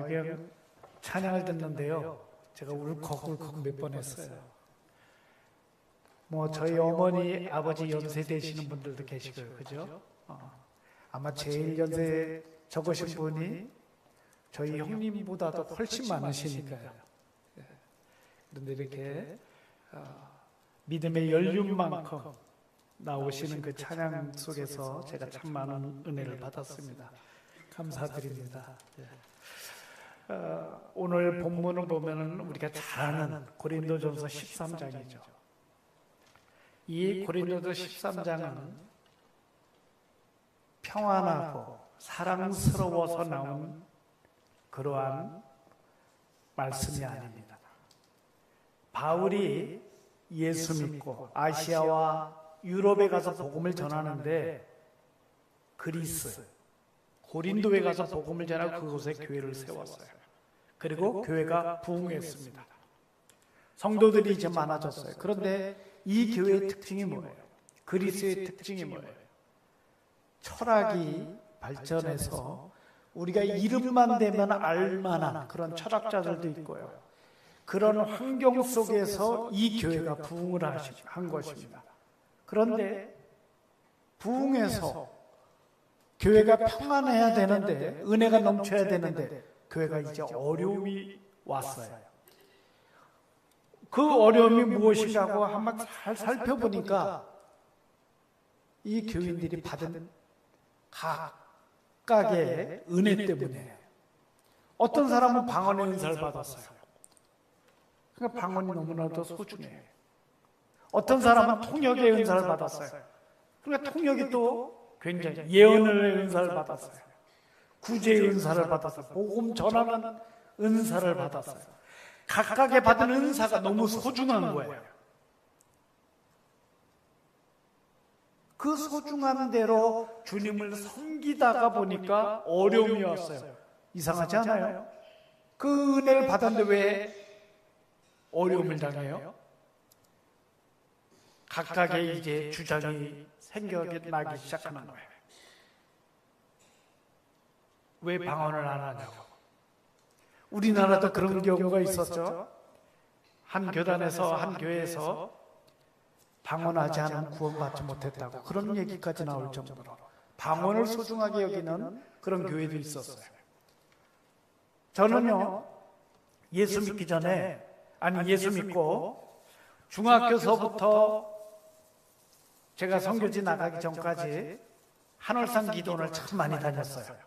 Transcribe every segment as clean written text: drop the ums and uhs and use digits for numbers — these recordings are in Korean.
이게 찬양을 듣는데요. 제가 울컥울컥 몇 번 했어요. 저희 어머니, 아버지 연세 되시는 분들도 계시고요. 그죠? 아마 제일 연세 적으신 분이 저희 형님보다도 훨씬 많으시니까요. 그런데 이렇게 믿음의 연륜만큼 나오시는 그 찬양 속에서 제가 참 많은 은혜를 받았습니다. 감사드립니다. 오늘 본문을 보면 우리가 잘 아는 고린도전서 13장이죠. 이 고린도전서 13장은 평안하고 사랑스러워서 나온 그러한 말씀이 아닙니다. 바울이 예수 믿고 아시아와 유럽에 가서 복음을 전하는데 그리스, 고린도에 가서 복음을 전하고 그곳에 교회를 세웠어요. 그리고 교회가 부흥했습니다. 성도들이 이제 많아졌어요. 그런데 이 교회의 특징이 뭐예요? 그리스의 특징이 뭐예요? 철학이 발전해서 우리가 이름만 대면 알만한 그런 철학자들도 있고요. 그런 환경 속에서 이 교회가 부흥을 한 것입니다. 그런데 부흥해서 교회가 평안해야 되는데, 은혜가 넘쳐야 되는데 교회가 이제 어려움이 왔어요. 그 어려움이 무엇이라고 한번 잘 살펴보니까 이 교인들이 받은 각각의 은혜 때문에, 어떤 사람은 방언의 은사를 받았어요. 그러니까 방언이 너무나도 소중해요. 어떤 사람은 통역의 은사를 받았어요. 그러니까 통역이 또 굉장히, 예언의 은사를 받았어요. 구제의 은사를 받았어요. 복음 전하는 은사를 받았어요. 각각의 받은 은사가 너무 소중한 거예요. 그 소중한 대로 주님을 섬기다가 보니까 어려움이 왔어요. 이상하지 않아요? 그 은혜를 받았는데 왜 어려움을 당해요? 각각의 이제 주장이 생겨나기 시작하는 거예요. 왜 방언을 안 하냐고. 우리나라도 그런 경우가 있었죠. 한 교단에서, 한 교회에서 방언하지 않으면 구원받지 못했다고, 그런 얘기까지 나올 정도로 방언을 소중하게 여기는 그런 교회도 있었어요. 저는요, 예수 믿기 전에, 예수 믿고 중학교서부터 제가 선교지 나가기 전까지 한월산 기도원을 참 많이 다녔어요.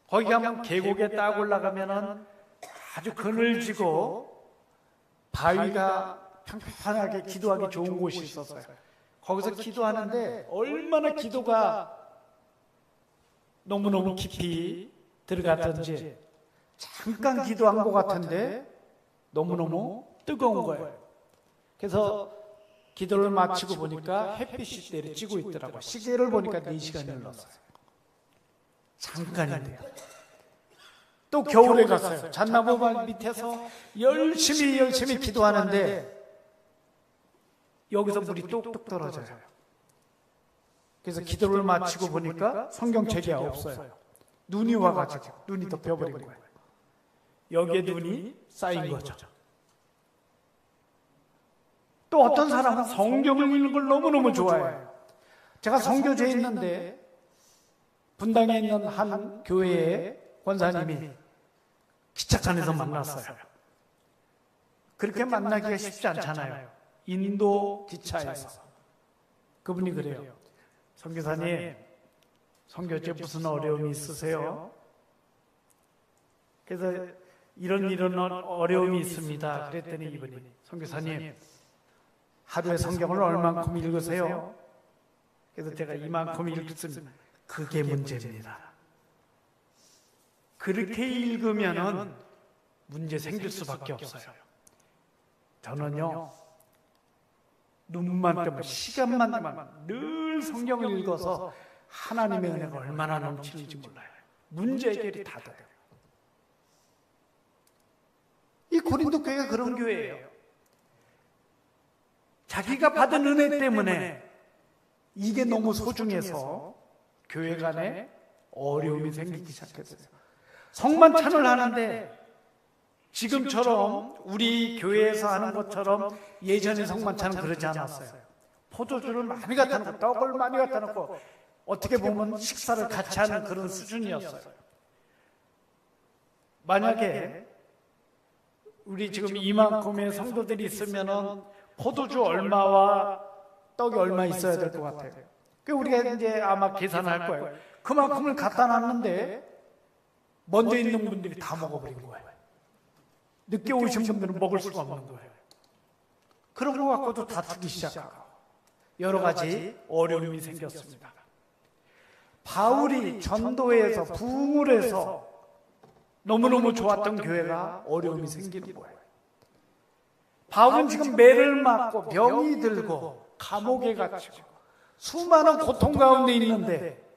거기 가면 계곡에 딱 올라가면은 아주 그늘지고 바위가 평평하게 기도하기 좋은 곳이 있었어요. 거기서 기도하는데 얼마나 기도가 너무너무 깊이 들어갔던지, 잠깐 기도한 것 같은데 너무너무 뜨거운 거예요. 그래서 기도를 마치고 보니까 햇빛이 내리쬐고 있더라고요. 시계를 보니까 4시간이 흘렀어요. 잠깐인데요. 또 겨울에 갔어요. 잣나무 밑에서 열심히 기도하는데 여기서 물이 뚝뚝 떨어져요. 그래서 기도를 마치고 보니까 성경책이 없어요. 눈이 와가지고 눈이 덮여버린 거예요. 여기에 눈이 쌓인 거죠. 또 어떤 사람은 성경을 읽는 걸 너무너무 좋아해요. 제가 선교제에 있는데 분당에 있는 한 교회의 권사님이 기차칸에서 만났어요. 그렇게 만나기가 쉽지 않잖아요. 인도 기차에서. 그분이 그래요. 선교사님, 선교제 무슨 어려움이 있으세요? 그래서 이런 어려움이 있습니다. 그랬더니 이분이, 선교사님, 하루에 성경을 얼만큼 읽으세요? 그래서 제가 이만큼 읽습니다. 그게 문제입니다. 그렇게 읽으면은 문제 생길 수밖에 없어요. 저는요, 눈만 뜨면, 시간만 뜨면 늘 성경을 읽어서 하나님의 은혜가 얼마나 넘치는지 몰라요. 문제 해결이 다 돼요. 이 고린도 교회가 그런 교회예요. 자기가 받은 은혜 때문에 이게 너무 소중해서 교회 간에 어려움이 생기기 시작했어요. 성만찬을 하는데 지금처럼 우리 교회에서 하는 것처럼 예전의 성만찬은 그러지 않았어요. 포도주를 많이 갖다 놓고 떡을 많이 갖다 놓고 어떻게 보면 식사를 같이 하는 그런 수준이었어요. 만약에 우리 지금 이만큼의 성도들이 있으면은 포도주 얼마와 떡이 얼마 있어야 될 것 같아요. 그 우리가 이제 아마 계산할 거예요. 그만큼을 갖다 놨는데 먼저 있는 분들이 다 먹어버린 거예요. 늦게 오신 분들은 먹을 수가 없는 거예요. 그런 거 갖고도 다투기 시작하고 여러 가지 어려움이 생겼습니다. 바울이 전도에서 부흥을 해서 너무너무 좋았던 교회가 어려움이 생기는 거예요. 바울은 지금 매를 맞고 병이 들고 감옥에 갇히고 수많은 고통 가운데 있는데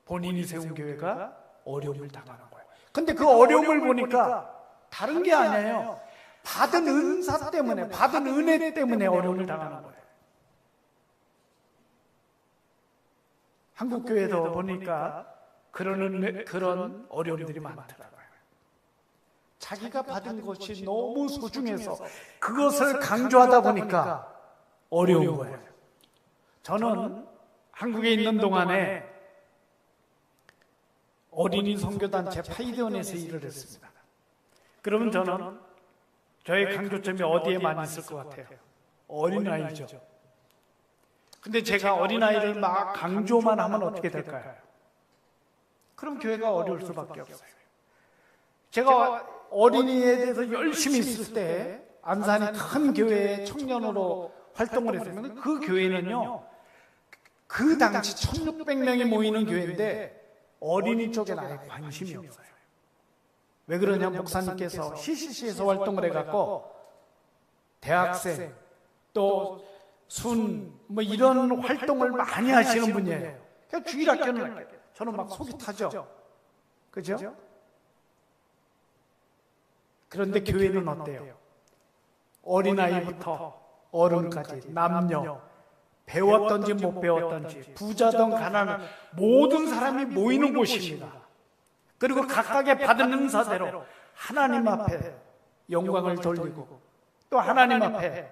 본인이 세운 교회가 어려움을 당하는 거예요. 근데 그 어려움을 보니까 다른 게 아니에요. 받은 은사 때문에, 받은 은혜 때문에 어려움을 당하는 거예요. 한국 교회도 보니까 그런 어려움들이 많더라고요. 자기가 받은 것이 너무 소중해서 그것을 강조하다 보니까 어려운 거예요. 저는 한국에 있는 동안에 어린이 선교단체 파이드원에서 일을 했습니다. 그러면 저는 저의 강조점이 어디에 많이 있을 것 같아요? 어린아이죠. 근데 제가 어린아이를 막 강조만 하면 어떻게 될까요? 그럼 교회가 어려울 수밖에 없어요. 제가 어린이에 대해서 열심히 있을 때 안산이 큰 교회의 청년으로 활동을 했으면 그 교회는요, 그 당시 1600명이 모이는 교회인데 어린이 쪽에는 아예 관심이 없어요. 왜 그러냐면 목사님께서 CCC에서 활동을 해갖고 대학생 또 뭐 이런 활동을 많이 하시는 분이에요. 그러니까 주일학교는 저는 막 속이 타죠. 그죠? 그런데 교회는 어때요? 어린아이부터 어른까지 남녀 배웠던지 못 배웠던지 부자든 가난한 모든 사람이 모이는 곳입니다. 그리고 각각의 받은 은사대로 하나님 앞에 영광을 돌리고 또 하나님 앞에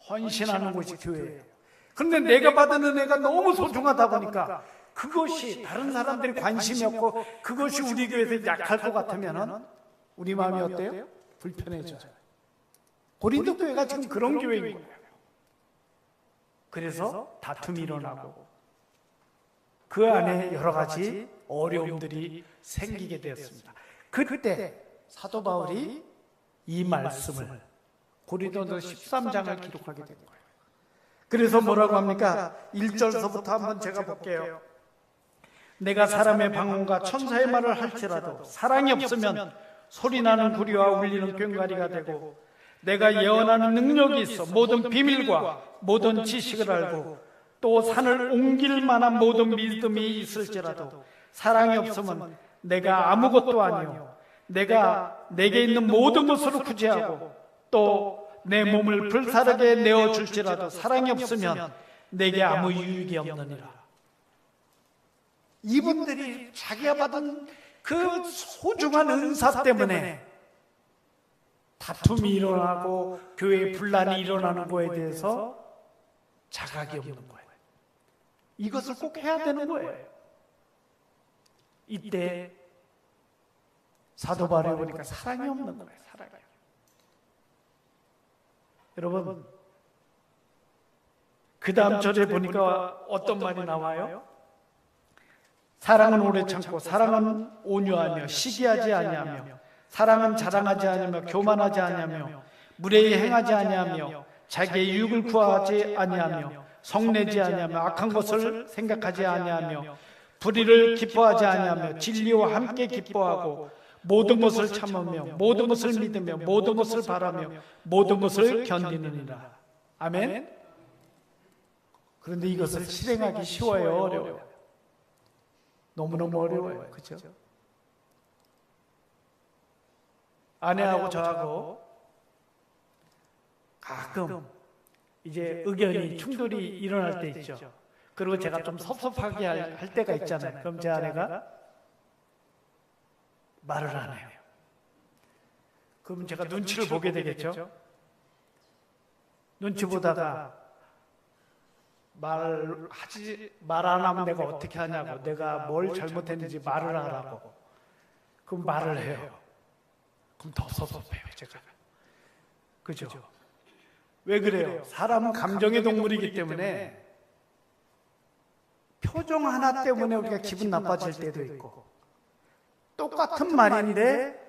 헌신하는 곳이 교회예요. 그런데 내가 받은 은혜가 너무 소중하다 보니까 그것이 다른 사람들이 관심이 없고 그것이 우리 교회에서 약할 것 같으면 우리 마음이 어때요? 불편해져요. 고린도 교회가 지금 그런 교회인 거예요. 그래서 다툼이 일어나고 그 안에 여러 가지 어려움들이 생기게 되었습니다. 그때 사도 바울이 이 말씀을 고린도서 13장을 기록하게 된 거예요. 그래서 뭐라고 합니까? 1절서부터 한번 제가 볼게요. 내가 사람의 방언과 천사의 말을 할지라도 사랑이 없으면 소리나는 구리와 울리는 꽹과리가 되고 내가 예언하는 능력이 있어 모든 비밀과 모든 지식을 알고 또 산을 옮길 만한 모든 믿음이 있을지라도 사랑이 없으면 내가 아무것도 아니요 내가 내게 있는 모든 것으로 구제하고 또 내 몸을 불사르게 내어줄지라도 사랑이 없으면 내게 아무 유익이 없느니라. 이분들이 자기가 받은 그 소중한 은사 때문에 다툼이 일어나고 교회에 분란이 일어나는 거에 대해서 자각이 없는 거예요. 이것을 꼭 해야 되는 거예요. 이때 사도 바울에 보니까 사랑이 없는 거예요. 사랑이. 여러분, 그 다음 절에 보니까 어떤 말이 나와요? 사랑은 오래 참고 사랑은 온유하며 시기하지 아니하며 사랑은 자랑하지 아니하며 교만하지 아니하며 무례히 행하지 아니하며 자기의 유익을 구하지 아니하며 성내지 아니하며 악한 것을 생각하지 아니하며 불의를 기뻐하지 아니하며 진리와 함께 기뻐하고 모든 것을 참으며 모든 것을 믿으며 모든 것을 바라며 모든 것을 견디느니라. 아멘. 그런데 이것을 실행하기 쉬워요, 어려워요? 너무너무 어려워요. 그렇죠? 아내하고 저하고 가끔 이제 의견이 충돌이 일어날 때 있죠. 그리고 제가 좀 섭섭하게 할 때가 있잖아요. 그럼 제 아내가 말을 안 해요. 그럼 제가 눈치를 보게 되겠죠? 눈치 보다가 말 안 하면 내가 어떻게 하냐고, 내가 뭘 잘못했는지 말을 하라고. 그럼 말을 해요. 그럼 더 섭섭해요, 제가. 그죠? 왜 그래요? 사람은 감정의 동물이기 때문에 표정 하나 때문에 우리가 기분 나빠질 때도 있고, 똑같은 말인데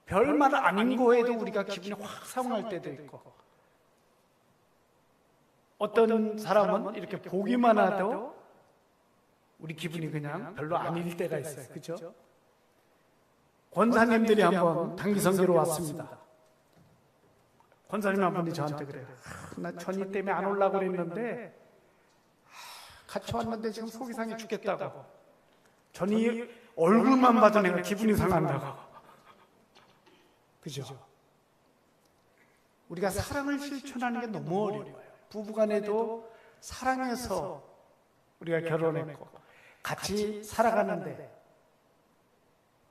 별말 아닌 거에도 우리가 기분이 확 상할 때도 있고, 어떤 사람은 이렇게 보기만 해도 우리 기분이 그냥 별로 아닐 때가 있어요. 그죠? 권사님들이 한번 단기 선교로 왔습니다. 권사님 한 분이 저한테 그래요. 나 전이 때문에 안 오려고 그랬는데 같이 왔는데 지금 속이 상해 죽겠다고. 전이 얼굴만 봐도 내가 기분이 상한다고. 그죠? 우리가 사랑을 실천하는 게 너무 어려워요. 부부간에도 사랑해서 우리가 결혼했고 같이 살아가는데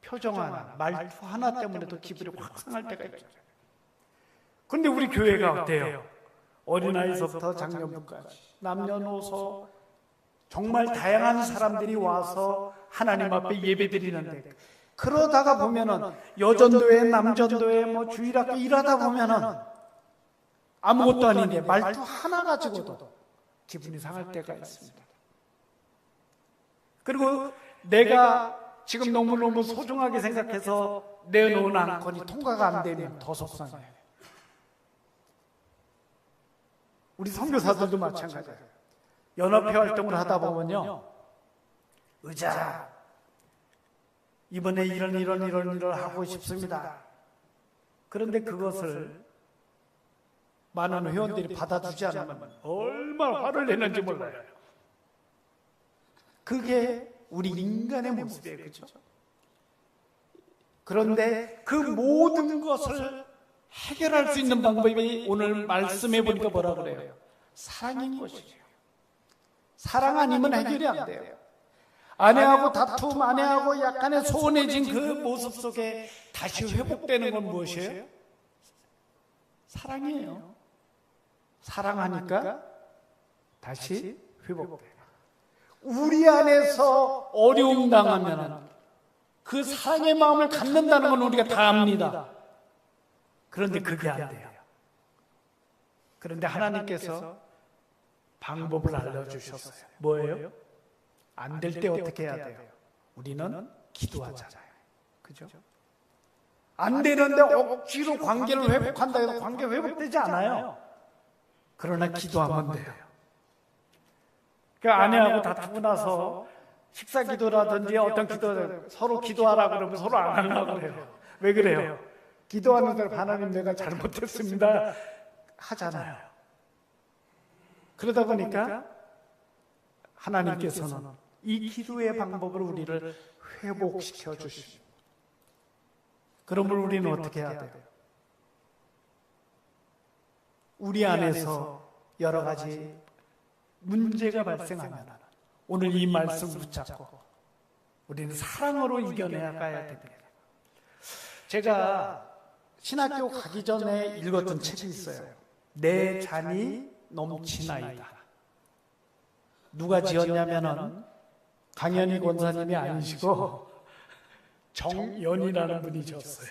표정 하나, 말투 하나 때문에도 기분이 확 상할 때가 있죠. 그런데 우리 교회가 어때요? 어린아이서부터 장년부까지 남녀노소 정말 다양한 사람들이 와서 하나님 앞에 예배드리는데, 그러다가 보면은 여전도회, 남전도회, 뭐 주일학교 일하다 보면은 아무것도 아닌데 말투 하나 가지고도 기분이 상할 때가 있습니다. 그리고 내가 지금 너무너무 소중하게 생각해서 내놓은 안건이 통과가 안 되면 더 속상해요. 우리 선교사들도 마찬가지예요. 연합회 활동을 하다 보면요, 의자 이번에 이런 하고 싶습니다. 그런데 그것을 많은 회원들이 받아주지 않으면 얼마나 화를 내는지 몰라요. 그게 우리 인간의 모습이에요. 그렇죠? 그런데 그 모든 것을 해결할 수 있는 방법이 오늘 말씀해 보니까 뭐라 그래요? 사랑인 것이죠. 사랑 아니면 해결이 안 돼요. 아내하고 다툼, 아내하고 약간의 소원해진 그 모습 속에 다시 회복되는 건 무엇이에요? 사랑이에요. 사랑하니까 다시 회복돼요. 우리 안에서 어려움 당하면 그 사랑의 마음을 갖는다는 건 우리가 다 압니다. 그런데 그게 안 돼요. 그런데 하나님께서 방법을 알려주셨어요. 뭐예요? 안 될 때 어떻게 해야 돼요? 우리는 기도하잖아요. 그죠? 안 되는데 억지로 관계를 회복한다 해도 관계 회복되지 않아요. 그러나 기도하면 돼요. 그러니까 아내하고 다투고 나서 식사 기도라든지 어떤 기도, 서로 기도하라 그러면 서로 안 하려고 그래요. 왜 그래요? 기도하는 대로 하나님 내가 잘못했습니다 하잖아요. 그러다 보니까 하나님께서는 이 기도의 방법으로 우리를 회복시켜 주십니다. 그러면 우리는 어떻게 해야 돼요? 우리 안에서 여러 가지 문제가 발생하면 오늘 이 말씀 붙잡고 우리는 사랑으로 이겨내야 됩니다. 제가 신학교 가기 전에 읽었던 책이 있어요. 내 잔이 넘치나이다. 누가 지었냐면은 강현희 권사님이 아니시고 정연이라는 분이 지었어요.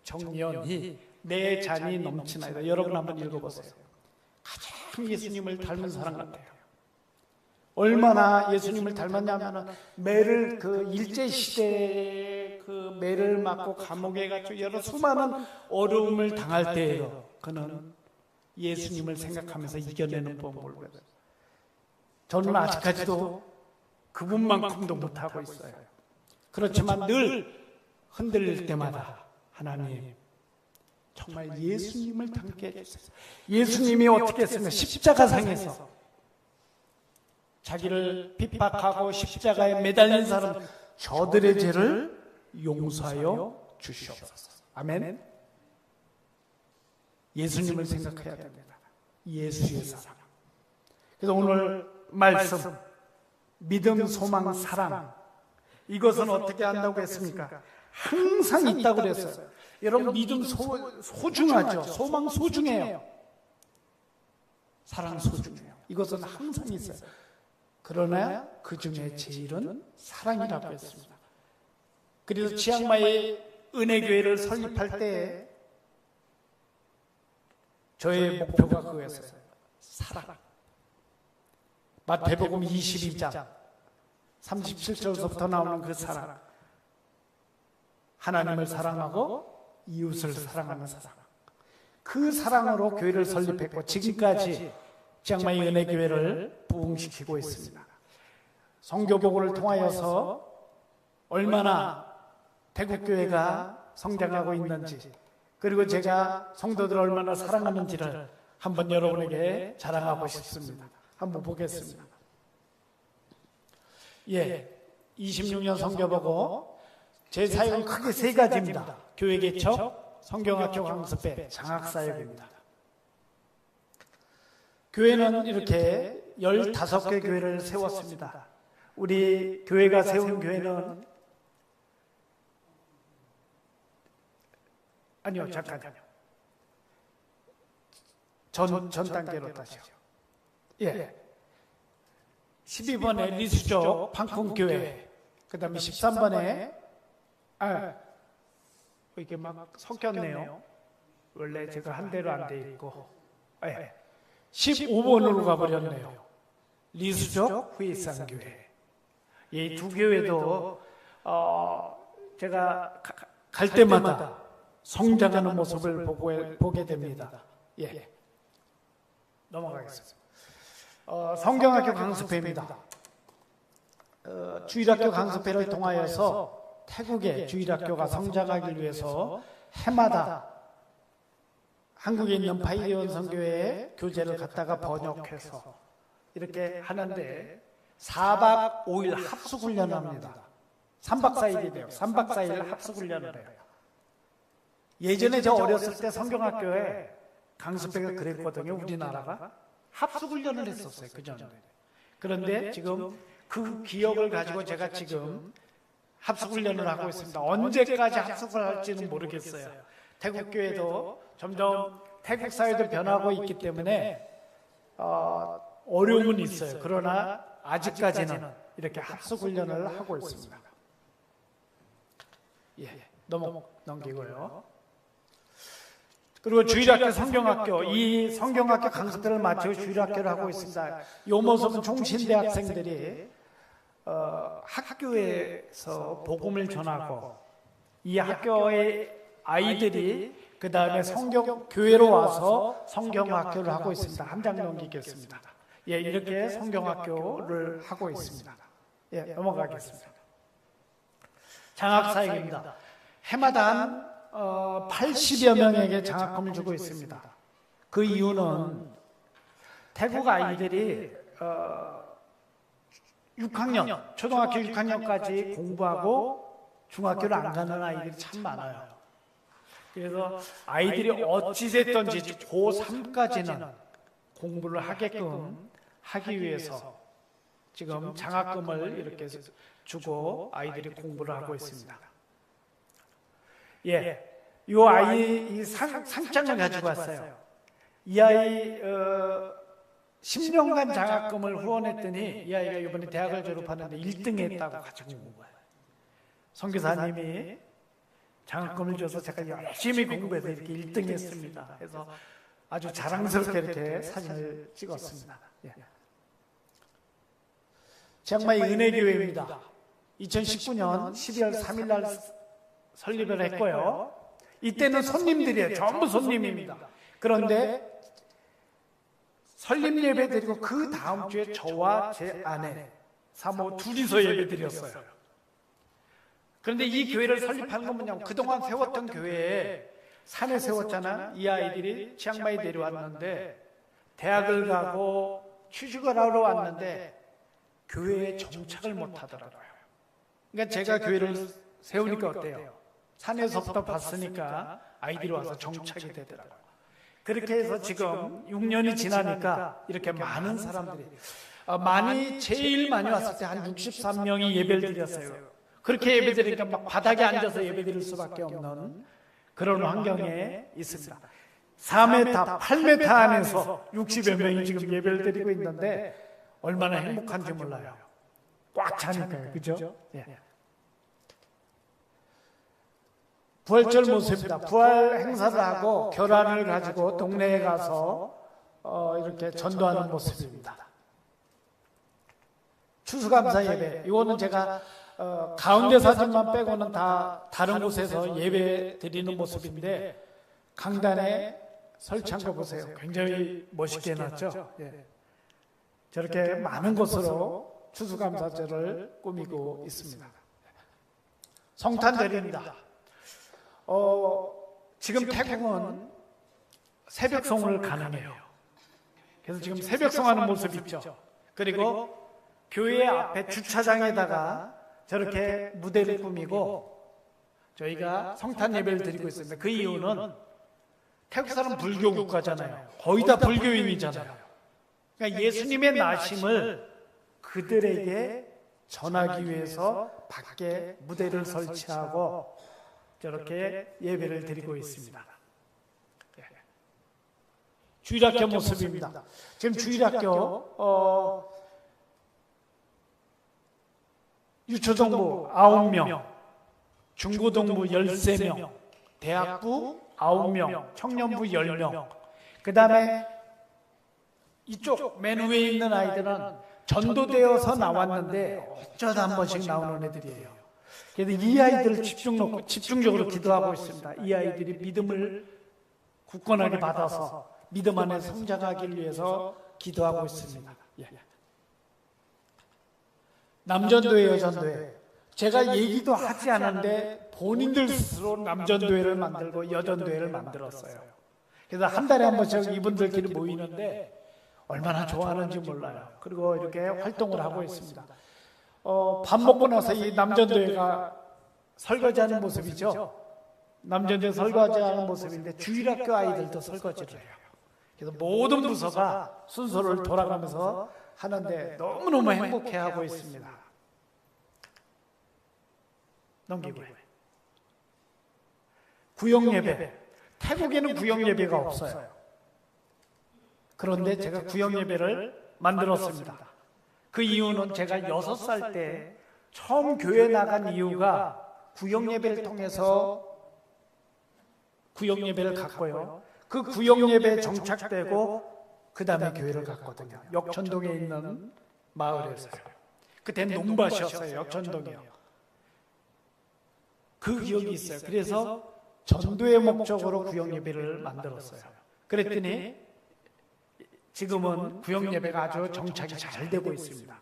정연이 내 잔이 넘치나이다. 여러분 한번 읽어보세요. 가장 예수님을 닮은 사람 같아요. 얼마나 예수님을 닮았냐면은 매를 그 일제 시대에 그 매를 맞고 감옥에 갇혀 여러 수많은 어려움을 당할 때에도 그는 예수님을 생각하면서 이겨내는 법을 배워요. 저는 아직까지도 그분만큼도 못하고 있어요. 그렇지만 늘 흔들릴 때마다 하나님 정말 예수님을 닮게 해주세요. 예수님이 어떻게 했습니까? 십자가상에서 자기를 핍박하고 십자가에 매달린 사람 저들의 죄를 용서하여 주시옵소서. 아멘. 예수님을 생각해야 됩니다. 예수의 사랑. 그래서 오늘 말씀 믿음, 소망, 사랑, 이것은 어떻게 한다고 했습니까? 항상 있다고 그랬어요. 여러분 믿음 소중하죠. 소망 소중해요. 사랑 소중해요. 이것은 항상 있어요. 그러나 그 중에 제일은 사랑이라고 했습니다. 그래서 치앙마이 은혜교회를 설립할 때 저의 목표가 그거였어요. 사랑. 마태복음 22장 37절부터 나오는 그 사랑. 하나님을 사랑하고 이웃을 사랑하는 사랑. 그 사랑으로 교회를 설립했고 지금까지 치앙마이 은혜교회를 부흥시키고 있습니다. 선교복음을 통하여서 얼마나 태국교회가 성장하고 있는지, 그리고 제가 성도들을 얼마나 사랑하는지를 한번 여러분에게 자랑하고 싶습니다. 한번 보겠습니다. 26년 선교보고 제 사역은 크게 세 가지입니다. 교회 개척, 성경학교 강습회, 장학사역입니다. 교회는 이렇게 15개 교회를 세웠습니다. 우리 교회가 세운 교회는 아니요, 잠깐요. 전 단계로 다시요. 12번에 리수족 판콘교회, 그 다음에 13번에 이게 막 섞였네요. 원래 제가 한 대로 안 돼 있고 15번으로 가버렸네요. 리수족 후이산교회. 이 두 교회도 제가 갈 때마다 성장하는 모습을 보게 됩니다. 넘어가겠습니다. 성경학교 강습회입니다. 주일학교 강습회를 통하여서 태국의 주일학교가 성장하기 위해서 해마다 한국에 있는 파이리온 선교회의 교재를 갖다가 번역해서 이렇게 하는데 4박 5일 합숙훈련을 합니다. 3박 4일이래요. 3박 4일 합숙훈련을 해요. 예전에 저 어렸을 때 성경학교에 강습회가 그랬거든요. 우리나라가 합숙훈련을 했었어요. 그전에. 그런데 지금 그 기억을 가지고 제가 지금 합숙훈련을 하고 있습니다. 언제까지 합숙을 할지는 모르겠어요. 태국교회도 점점 태국 사회도 변하고 있기 때문에 어려움은 있어요. 그러나 아직까지는 이렇게 합숙훈련을 하고 있습니다. 넘기고요. 그리고 주일학교, 성경학교, 이 성경학교 강습들을 마치고 주일학교를 하고 있습니다. 이 모습은 총신대학생들이 학교에서 복음을 전하고 이 학교의 아이들이 그 다음에 교회로 와서 성경학교를 하고 있습니다. 한 장 넘기겠습니다. 이렇게 성경학교를 하고 있습니다. 넘어가겠습니다. 장학사역입니다. 해마다 한 80여 명에게 장학금을 주고 있습니다. 그 이유는 태국 아이들이 6학년, 초등학교 6학년까지 공부하고 중학교를 안 가는 아이들이 참 많아요. 그래서 아이들이 어찌됐든지 고3까지는 공부를 하게끔 하기 위해서 지금 장학금을 이렇게 주고 아이들이 공부를 하고 있습니다. 이 아이 이 상장을 가지고 왔어요. 이 아이 10년간 장학금을 후원했더니 이 아이가 이번에 대학을 졸업하는데 1등 했다고 가지고 온 거예요. 선교사님이 장학금을 줘서 제가 열심히 공부해서 이렇게 1등 했습니다. 그래서 아주 자랑스럽게 이렇게 사진을 찍었습니다. 치앙마이 은혜교회입니다. 2019년 12월 3일 날 설립을 했고요. 이때는 손님들이에요. 전부 손님입니다. 그런데 설립 예배 드리고 그 다음 주에 저와 제 아내 사모 둘이서 예배 드렸어요. 그런데 이 교회를 설립한 건 뭐냐면 그동안 세웠던 교회에 산에 세웠잖아. 이 아이들이 치앙마이 내려왔는데 대학을 가고 취직을 하러 왔는데 교회에 정착을 못 하더라고요. 그러니까 제가 교회를 세우니까 어때요? 산에서부터 봤으니까 아이들이 와서 정착이 되더라고요. 그렇게 해서 지금 6년이 지나니까 이렇게 많은 사람들이 제일 많이 왔을 때 한 63명이 예배를 드렸어요. 그렇게 예배드리니까 막 바닥에 앉아서 예배드릴 수밖에 없는 그런 환경에 있습니다. 4m, 8m 안에서 60여 명이 지금 예배를 드리고 있는데 얼마나 행복한지 몰라요. 꽉 차니까요. 그죠? 예. 부활절 모습입니다. 부활 행사를 하고 결환을 가지고 동네에 가서 이렇게 전도하는 모습입니다. 추수감사 예배. 이거는 제가 가운데 사진만 빼고는 다 다른 곳에서 예배 드리는 모습인데 강단에 설치한 거 보세요. 굉장히 멋있게 해놨죠. 예. 저렇게 많은 곳으로 추수감사절을 꾸미고 있습니다. 성탄절입니다. 지금 태국은 새벽송을 가능해요. 그래서 지금 새벽송 하는 모습 있죠. 그리고 교회 앞에 주차장에다가 저렇게 무대를 꾸미고 저희가 성탄 예배를 드리고 있습니다. 그 이유는 태국 사람 불교 국가잖아요. 거의 다 불교인이잖아요. 그러니까 예수님의 나심을 그들에게 전하기 위해서 밖에 무대를 설치하고 저렇게 예배를 드리고 있습니다. 주일학교 모습입니다. 지금 주일학교 유초동부 9명, 중고동부 13명, 대학부 9명, 청년부 10명. 그 다음에 이쪽 맨 위에 있는 아이들은 전도되어서 나왔는데 어쩌다 한 번씩 나오는 애들이에요. 그래서 이 아이들을 집중적으로 기도하고 있습니다. 이 아이들이 믿음을 굳건하게 받아서 믿음 안에 성장하기 위해서 기도하고 있습니다. 예. 남전도회, 여전도회. 제가 얘기도 하지 않았는데 본인들 스스로 남전도회를 만들고 여전도회를 만들었어요. 그래서 한 달에 한 번씩 이분들끼리 모이는데 얼마나 좋아하는지 몰라요. 그리고 이렇게 활동을 하고 있습니다. 밥 먹고 나서 이 남전도회가 설거지하는 모습이죠. 남전도회 설거지하는 모습인데 주일학교 아이들도 설거지를 해요. 그래서 모든 부서가 순서를 돌아가면서 하는데 너무너무 행복해하고 있습니다. 넘기고요. 구역예배. 태국에는 구역예배가 없어요. 그런데 제가 구역예배를 만들었습니다. 그 이유는 제가 6살 때 처음 교회 나간 이유가 구역예배를 통해서 구역예배를 갔고요. 그 구역예배에 정착되고 그 다음에 교회를 갔거든요. 역천동에 있는 마을에서요. 그때 논밭이었어요. 역천동이요. 그 기억이 있어요. 그래서 전도의 목적으로 구역예배를 만들었어요. 그랬더니 지금은 구역예배가 아주 정착이 잘 되고 있습니다.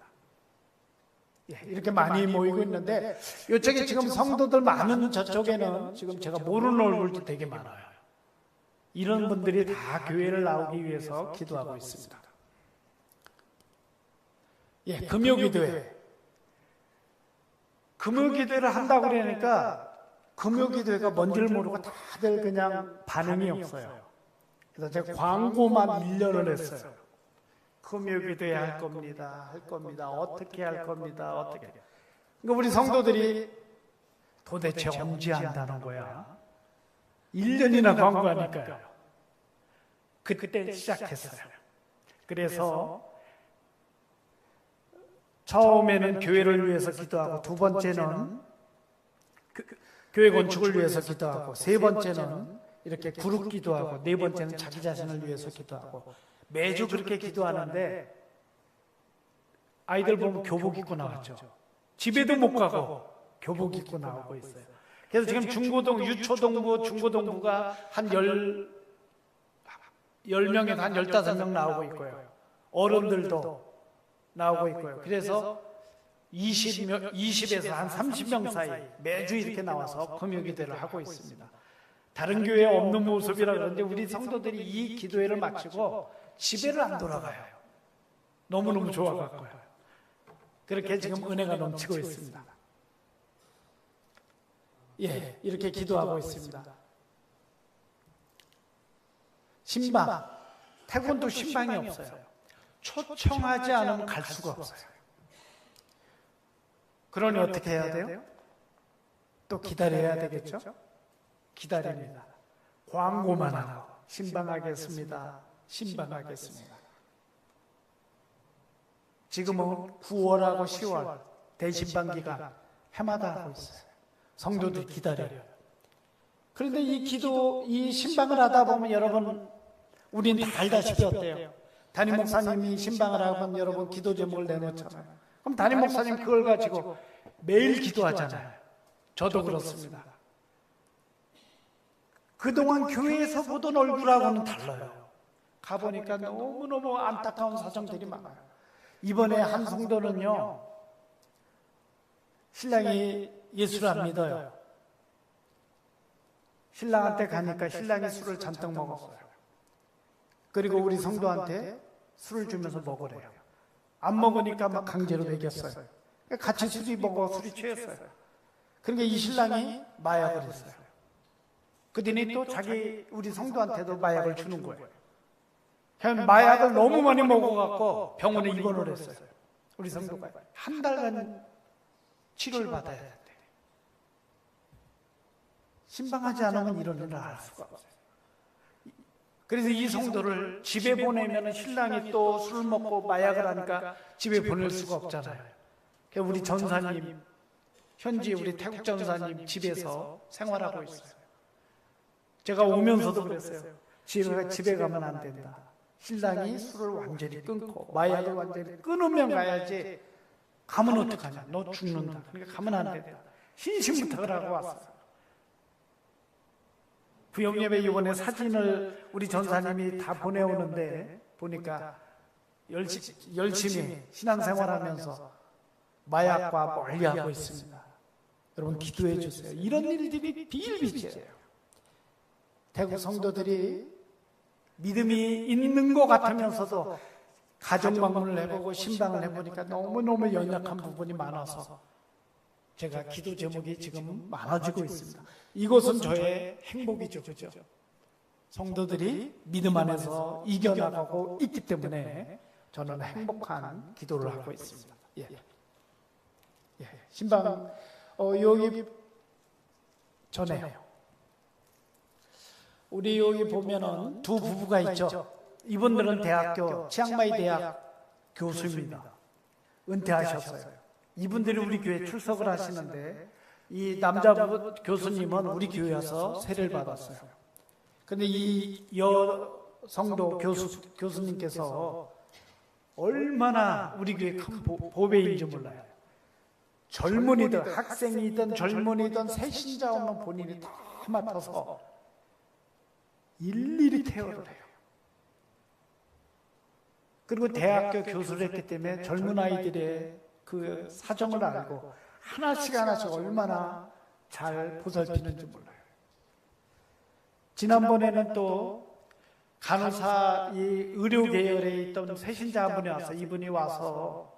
예, 이렇게 많이 모이고 있는데 이쪽에 지금 성도들 많은 저쪽에는 지금 제가 모르는 얼굴도 되게 많아요. 이런 분들이 다 교회를 나오기 위해서 기도하고 있습니다. 예, 금요기도회. 금요기도회를 한다고 그러니까 금요기도회가 뭔지를 모르고 다들 그냥 반응이 없어요. 그래서 제가 광고만 1년을 했어요. 금요기도회 할 겁니다. 할 겁니다. 어떻게 할 겁니다. 어떻게. 그러니까 우리 성도들이 도대체 언제 한다는 거야. 1년이나 광고하니까요. 그때 시작했어요. 그래서 처음에는 교회를 위해서 기도하고 두 번째는 교회 건축을 위해서 기도하고 세 번째는 이렇게 그룹 기도하고 네 번째는 자기 자신을 위해서 기도하고 매주 그렇게 기도하는데 아이들 보면 교복 입고 나왔죠. 집에도 못 가고 교복 입고 나오고 있어요. 그래서 지금 중고동, 유초동부, 중고동부가 한 10명에서 한 15명 나오고 있고요. 어른들도 나오고 있고요. 그래서 20에서 한 30명 사이 매주 이렇게 나와서 금요기도회를 하고 있습니다. 다른 교회에 없는 모습이라 그러는데 우리 성도들이 이 기도회를 마치고 집에를 안 돌아가요. 너무너무 좋아갖고요. 그렇게 지금 은혜가 넘치고 있습니다. 예, 이렇게 기도하고 있습니다. 신방. 태권도 신방이 없어요. 초청하지 않으면 갈 수가 없어요. 그러니 어떻게 해야 돼요? 또 기다려야 되겠죠? 기다립니다. 광고만 하고 신방하겠습니다. 신방하겠습니다. 지금은 9월하고 10월 대신방 기간 해마다 하고 있어요. 성도들 기다려요. 그런데 이 신방을 하다 보면 여러분, 우리는 다 알다시피 어때요? 담임 목사님이 신방을 하면 여러분 기도 제목을 내놓잖아요. 그럼 담임 목사님 그걸 가지고 매일 기도하잖아요. 저도 그렇습니다. 그동안 교회에서 보던 얼굴하고는 달라요. 가보니까 너무너무 안타까운 사정들이 많아요. 이번에 한 성도는요, 신랑이 예수를 안 믿어요. 신랑한테 가니까 신랑이 술을 잔뜩 먹었어요. 그리고 우리 성도한테 술을 주면서 먹으래요. 안 먹으니까 막 강제로 먹였어요. 같이 술이 먹어 술이 취했어요. 그러니까 이 신랑이 마약을 했어요. 그더니 또 우리 성도한테도 마약을 주는 거예요. 마약을 너무 많이 먹어갖고 병원에 입원을 했어요. 우리 성도가 한 달간 치료를 받아야 돼. 신방하지 않으면 이런 일을 알 수가 없어요. 그래서 이 성도를 집에 보내면 신랑이 또 술 먹고 마약을 하니까 집에 보낼 수가 없잖아요. 우리 전사님, 현지 우리 태국 전사님 집에서 생활하고 있어요. 제가 오면서도 그랬어요. 집에 가면 안 된다. 신랑이 술을 완전히 끊고 마약을 완전히 끊으면 가야지. 가면 어떡하냐? 너 죽는다. 그러니까 가면 안 된다. 신심부탁을 하고 왔어요. 부영예배 이번에 사진을 우리 전사님이 다 보내오는데 보니까 열심히 신앙생활하면서 마약과 멀리하고 있습니다. 여러분 기도해 주세요. 이런 일들이 비일비재해요. 태국 성도들이 믿음이 있는 것 같으면서도 가정 방문을 해보고 신방을 해보니까 너무너무 연약한 부분이 많아서 제가 기도 제목이 지금 많아지고 있습니다. 이것은 저의 행복이죠. 그죠? 성도들이 믿음 안에서 이겨나가고 있기 때문에 저는 행복한 기도를 하고 있습니다. 예. 신방, 여기 전에 우리 여기 보면은 두 부부가 있죠. 이분들은 대학교, 치앙마이 대학 교수입니다. 은퇴하셨어요. 이분들이 우리 교회에 출석을 하시는데 이 남자 교수님은 우리 교회에 와서 세례를 받았어요. 그런데 이 여성도 교수님께서 얼마나 우리 교회 큰 보배인지 몰라요. 젊은이든 학생이든 젊은이든 새신자 없는 본인이 다 맡아서 일일이 케어를 해요. 그리고 대학교 교수를 했기 때문에 젊은 아이들의 그 사정을 알고 하나씩 얼마나 잘 보살피는지 몰라요. 지난번에는 또 간호사 이 의료 계열에 있던 새신자 한 분이 와서 이분이 와서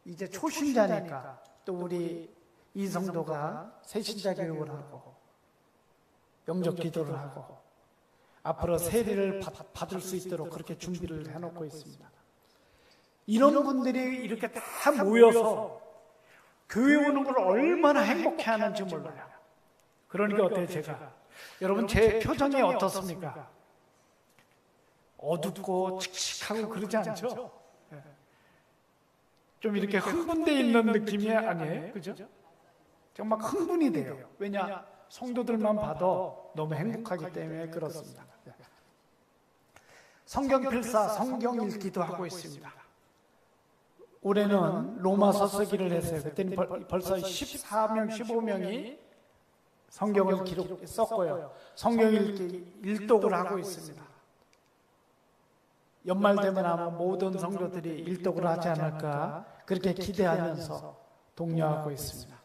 이제 초신자니까 또 우리 이 성도가 새신자 교육을 하고 영접 기도를 하고 앞으로 세례를 받을 수 있도록 그렇게 준비를 해놓고 있습니다. 이런 분들이 이렇게 다 모여서 교회 오는 걸 얼마나 행복해하는지 몰라요. 그러니까 어때요, 제가? 여러분 제 표정이 어떻습니까? 어둡고 칙칙하고 그러지 않죠? 좀 이렇게 흥분되어 있는 느낌이 아니에요? 그죠? 정말 흥분이 돼요. 왜냐? 성도들만 봐도 너무 행복하기 때문에 그렇습니다. 성경 필사, 성경 읽기도 하고 있습니다. 올해는 로마서 쓰기를 했어요. 그때는 벌써 14명, 15명이 성경을 썼고요. 성경 읽기 일독을 하고 있습니다. 연말 되면 아마 모든 성도들이 일독을 하지 않을까 그렇게 기대하면서 독려하고 있습니다.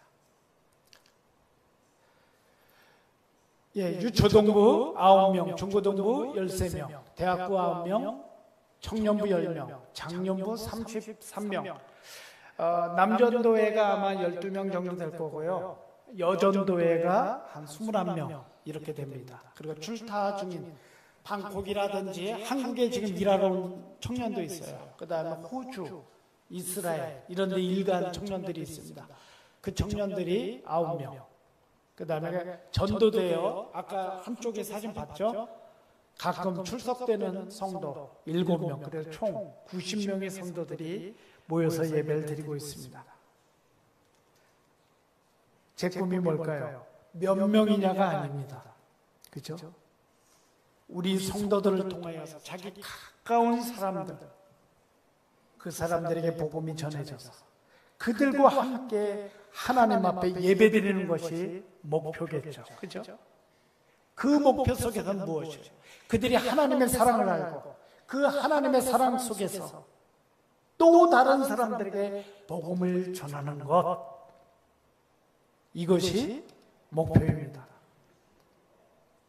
유초동부 9명, 중고동부 13명, 대학부 9명, 청년부 10명, 장년부 33명, 남전도회가 아마 12명 정도 될 거고요. 여전도회가 한 21명 이렇게 됩니다. 그리고 출타 중인 방콕이라든지 한국에 지금 일하러 온 청년도 있어요. 그 다음에 호주, 이스라엘 이런 데 일간 청년들이 있습니다. 그 청년들이 9명. 그 다음에 전도대요. 아까 한쪽에 사진 봤죠? 가끔 출석되는 성도 7명, 그래서 총 90명의 성도들이 모여서 예배를 드리고 있습니다. 제 꿈이 뭘까요? 몇 명이냐가 아닙니다. 그죠? 우리 성도들을 통하여서 자기 가까운 사람들, 그 사람들에게 복음이 전해져서 그들과 함께 하나님 앞에 예배드리는 것이 목표겠죠. 그죠? 그 목표 속에서는 무엇이죠? 그들이 하나님의 사랑을 알고 그 하나님의 사랑 속에서 또 다른 사람들에게 복음을 전하는 것, 이것이 목표입니다.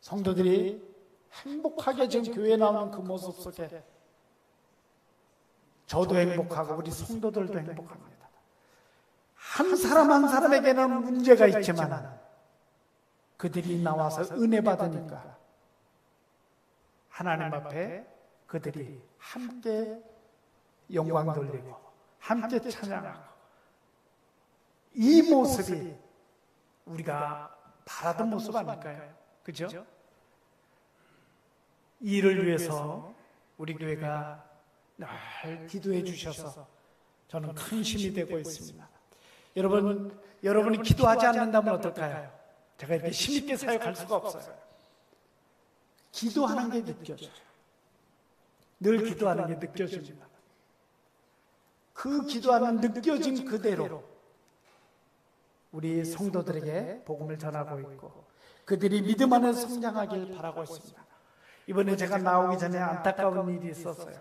성도들이 행복하게 지금 교회에 나오는 그 모습 속에 저도 행복하고 우리 성도들도 행복합니다. 한 사람 한 사람에게는 문제가 있지만 그들이 나와서 은혜 받으니까 하나님 앞에 그들이 함께 영광 돌리고 함께 찬양하고, 이 모습이 우리가 바라던 모습 아닐까요? 그죠? 이를 위해서 우리 교회가 늘 기도해 주셔서 저는 큰 힘이 되고 있습니다. 여러분이 기도하지 않는다면 어떨까요? 제가 이렇게 힘있게 사역할 수가 없어요. 기도하는 게 느껴져요. 늘 기도하는 게 느껴집니다. 그 기도하는 느껴진 그대로 우리 성도들에게 복음을 전하고 있고 그들이 믿음 안에서 성장하길 바라고 있습니다. 이번에 제가 나오기 전에 안타까운 일이 있었어요.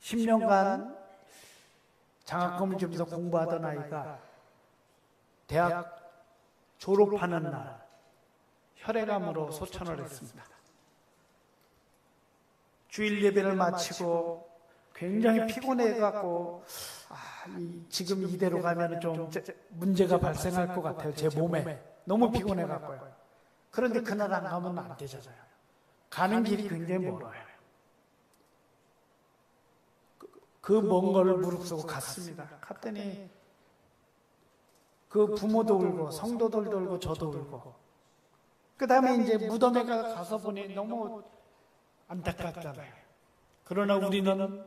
10년간 장학금을 주면서 공부하던 아이가 대학 졸업하는 날 혈액암으로 소천을 했습니다. 주일 예배를 마치고 굉장히 피곤해갖고 지금 이대로 가면 좀 문제가 발생할 것 같아요. 제 몸에 너무 피곤해갖고요. 그런데 그날 안 가면 안 되잖아요. 가는 길이 굉장히 멀어요. 그 먼 거를 무릅쓰고 갔습니다. 갔더니 그 부모도 울고 성도들도 울고 저도 울고, 그 다음에 이제 무덤에 가서 보니 너무 안타깝잖아요. 그러나 우리는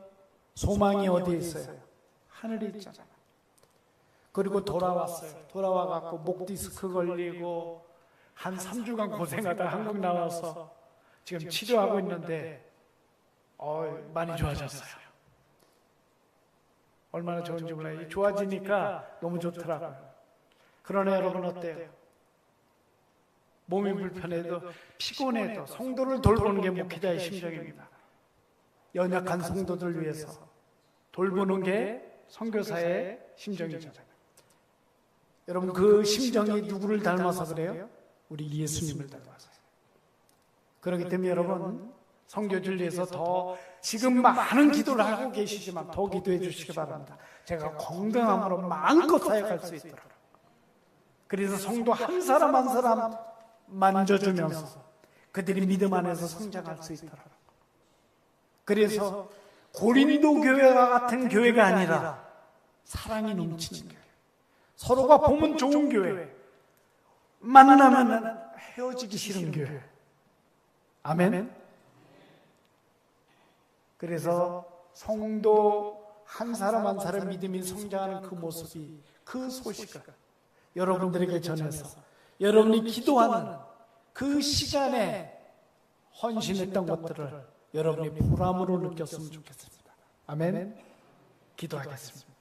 소망이 어디에 있어요? 하늘에 있잖아요. 그리고 돌아왔어요. 돌아와갖고 목 디스크 걸리고 한 3주간 고생하다 한국 나와서 지금 치료하고 있는데 많이 좋아졌어요. 얼마나 좋은지 몰라요. 좋아지니까 너무 좋더라고요. 그러나 여러분 어때요? 몸이 불편해도 피곤해도 성도를 돌보는 게 목회자의 심정입니다. 연약한 성도들 위해서 돌보는 게 선교사의 심정이잖아요. 여러분 그 심정이 누구를 닮아서 그래요? 우리 예수님을 닮아서요. 그렇기 때문에 여러분 선교를 위해서 더 지금 많은 기도를 하고 계시지만 더 기도해 주시기 바랍니다. 제가 건강함으로 마음껏 사역할 수 있도록. 그래서 성도 한 사람 한 사람 만져주면서 그들이 믿음 안에서 성장할 수 있도록. 그래서 고린도 교회와 같은 교회가 아니라 사랑이 넘치는 교회, 서로가 보면 좋은 교회, 만나면 헤어지기 싫은 교회. 아멘. 그래서 성도 한 사람 한 사람 믿음이 성장하는 그 모습이, 그 소식을 여러분들에게 전해서 여러분이 기도하는 그 시간에 헌신했던 것들을 여러분이 보람으로 느꼈으면 좋겠습니다. 아멘. 기도하겠습니다.